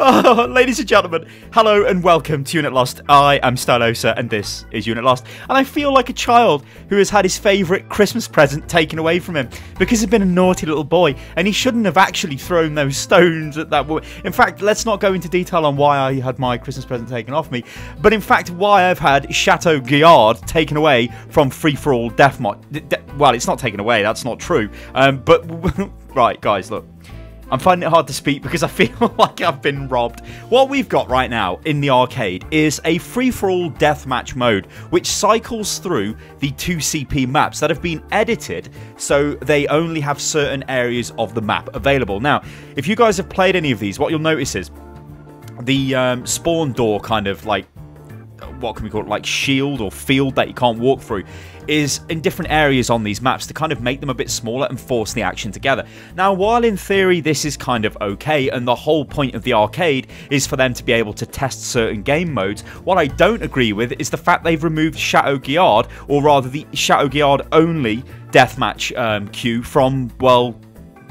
Oh, ladies and gentlemen, hello and welcome to Unit Lost. I am Stylosa and this is Unit Lost. And I feel like a child who has had his favourite Christmas present taken away from him because he's been a naughty little boy and he shouldn't have actually thrown those stones at that boy. In fact, let's not go into detail on why I had my Christmas present taken off me, but in fact why I've had Chateau Guillard taken away from free-for-all Deathmatch. Well, it's not taken away, that's not true. But right, guys, look. I'm finding it hard to speak because I feel like I've been robbed. What we've got right now in the arcade is a free-for-all deathmatch mode which cycles through the 2CP maps that have been edited so they only have certain areas of the map available. Now, if you guys have played any of these, what you'll notice is the spawn door kind of like, what can we call it, like shield or field that you can't walk through is in different areas on these maps to kind of make them a bit smaller and force the action together. Now, while in theory this is kind of okay and the whole point of the arcade is for them to be able to test certain game modes, what I don't agree with is the fact they've removed Chateau Guillard, or rather the Chateau Guillard only deathmatch queue from, well,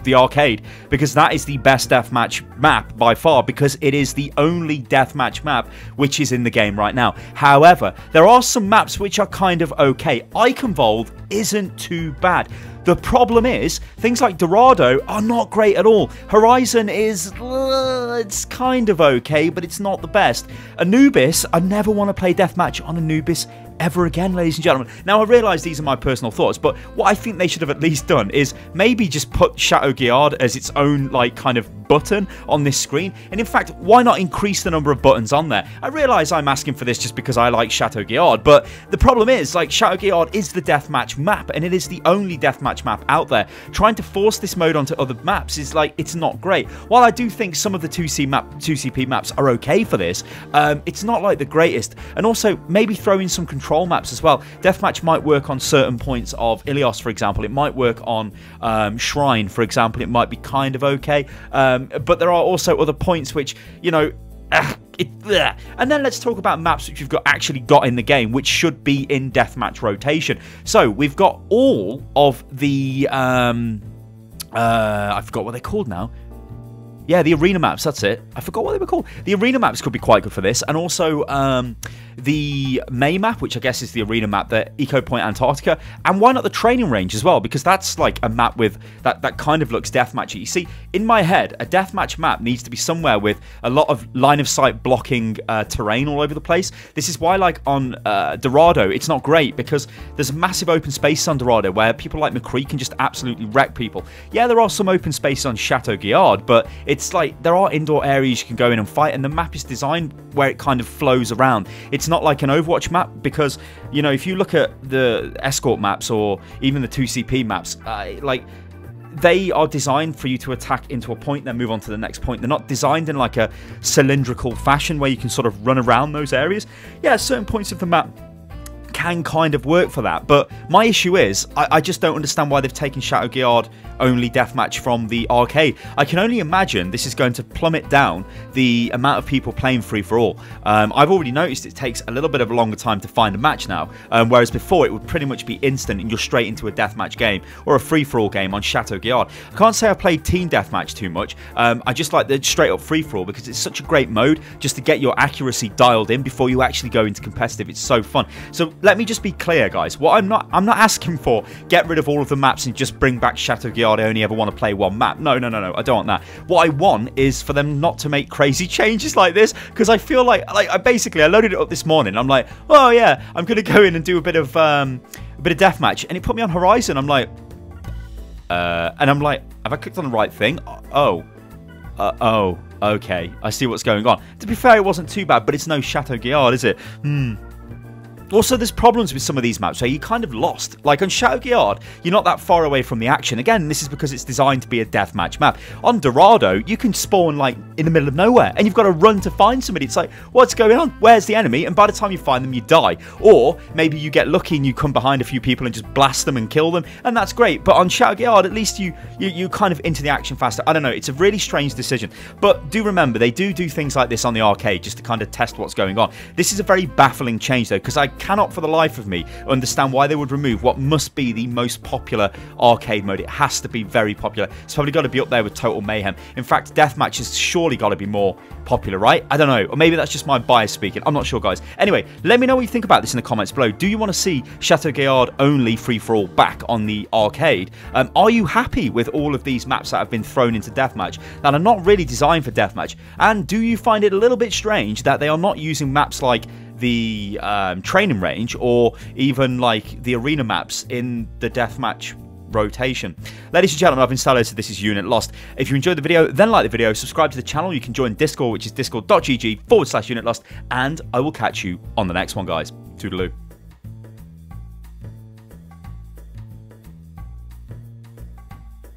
the arcade, because that is the best deathmatch map by far, because it is the only deathmatch map which is in the game right now. However, there are some maps which are kind of okay. Eichenwald isn't too bad. The problem is, things like Dorado are not great at all. Horizon is, it's kind of okay, but it's not the best. Anubis, I never want to play deathmatch on Anubis ever again, ladies and gentlemen. Now, I realise these are my personal thoughts, but what I think they should have at least done is maybe just put Chateau Guillard as its own, like, kind of button on this screen. And in fact, why not increase the number of buttons on there? I realise I'm asking for this just because I like Chateau Guillard, but the problem is, like, Chateau Guillard is the deathmatch map, and it is the only deathmatch map out there. Trying to force this mode onto other maps is, like, it's not great. While I do think some of the 2CP maps are okay for this, it's not, like, the greatest. And also, maybe throw in some control maps as well. Deathmatch might work on certain points of Ilios, for example. It might work on Shrine, for example. It might be kind of okay. But there are also other points which, you know, and then let's talk about maps which you've actually got in the game, which should be in deathmatch rotation. So we've got all of the I forgot what they're called now. Yeah, the arena maps, that's it. I forgot what they were called. The arena maps could be quite good for this. And also the May map, which I guess is the arena map, the Eco Point Antarctica. And why not the training range as well? Because that's like a map with that kind of looks deathmatchy. You see, in my head, a deathmatch map needs to be somewhere with a lot of line of sight blocking terrain all over the place. This is why, like, on Dorado, it's not great because there's a massive open space on Dorado where people like McCree can just absolutely wreck people. Yeah, there are some open space on Chateau Guillard, but it's like there are indoor areas you can go in and fight, and the map is designed where it kind of flows around. It's not like an Overwatch map because, you know, if you look at the escort maps or even the 2CP maps, like, they are designed for you to attack into a point, then move on to the next point. They're not designed in like a cylindrical fashion where you can sort of run around those areas. Yeah, certain points of the map can kind of work for that, but my issue is I just don't understand why they've taken Chateau Guillard only deathmatch from the arcade. I can only imagine this is going to plummet down the amount of people playing free-for-all. I've already noticed it takes a little bit of a longer time to find a match now, whereas before it would pretty much be instant and you're straight into a deathmatch game or a free-for-all game on Chateau Guillard. I can't say I played team deathmatch too much. I just like the straight-up free-for-all because it's such a great mode just to get your accuracy dialed in before you actually go into competitive. It's so fun. So let me just be clear, guys. What I'm not asking for, get rid of all of the maps and just bring back Chateau Guillard. I only ever want to play one map. No, I don't want that. What I want is for them not to make crazy changes like this, because I feel like I loaded it up this morning. I'm like, oh yeah, I'm gonna go in and do a bit of deathmatch, and it put me on Horizon. I'm like, and I'm like, have I clicked on the right thing? Oh, okay, I see what's going on. To be fair, it wasn't too bad, but it's no Chateau Guillard, is it? Also, there's problems with some of these maps where you're kind of lost. Like on Chateau Guillard, you're not that far away from the action. Again, this is because it's designed to be a deathmatch map. On Dorado, you can spawn like in the middle of nowhere and you've got to run to find somebody. It's like, what's going on? Where's the enemy? And by the time you find them, you die. Or maybe you get lucky and you come behind a few people and just blast them and kill them, and that's great. But on Chateau Guillard, at least you kind of into the action faster. I don't know, it's a really strange decision. But do remember, they do things like this on the arcade just to kind of test what's going on. This is a very baffling change though, because I cannot for the life of me understand why they would remove what must be the most popular arcade mode. It has to be very popular. It's probably got to be up there with Total Mayhem. In fact, Deathmatch has surely got to be more popular, right? I don't know. Or maybe that's just my bias speaking. I'm not sure, guys. Anyway, let me know what you think about this in the comments below. Do you want to see Chateau Guillard only free-for-all back on the arcade? Are you happy with all of these maps that have been thrown into Deathmatch that are not really designed for Deathmatch? And do you find it a little bit strange that they are not using maps like the training range or even like the arena maps in the Deathmatch rotation? Ladies and gentlemen, I've been Stylosa. This is Unit Lost. If you enjoyed the video, then like the video, subscribe to the channel. You can join Discord, which is discord.gg/Unit Lost, and I will catch you on the next one, guys. Toodaloo.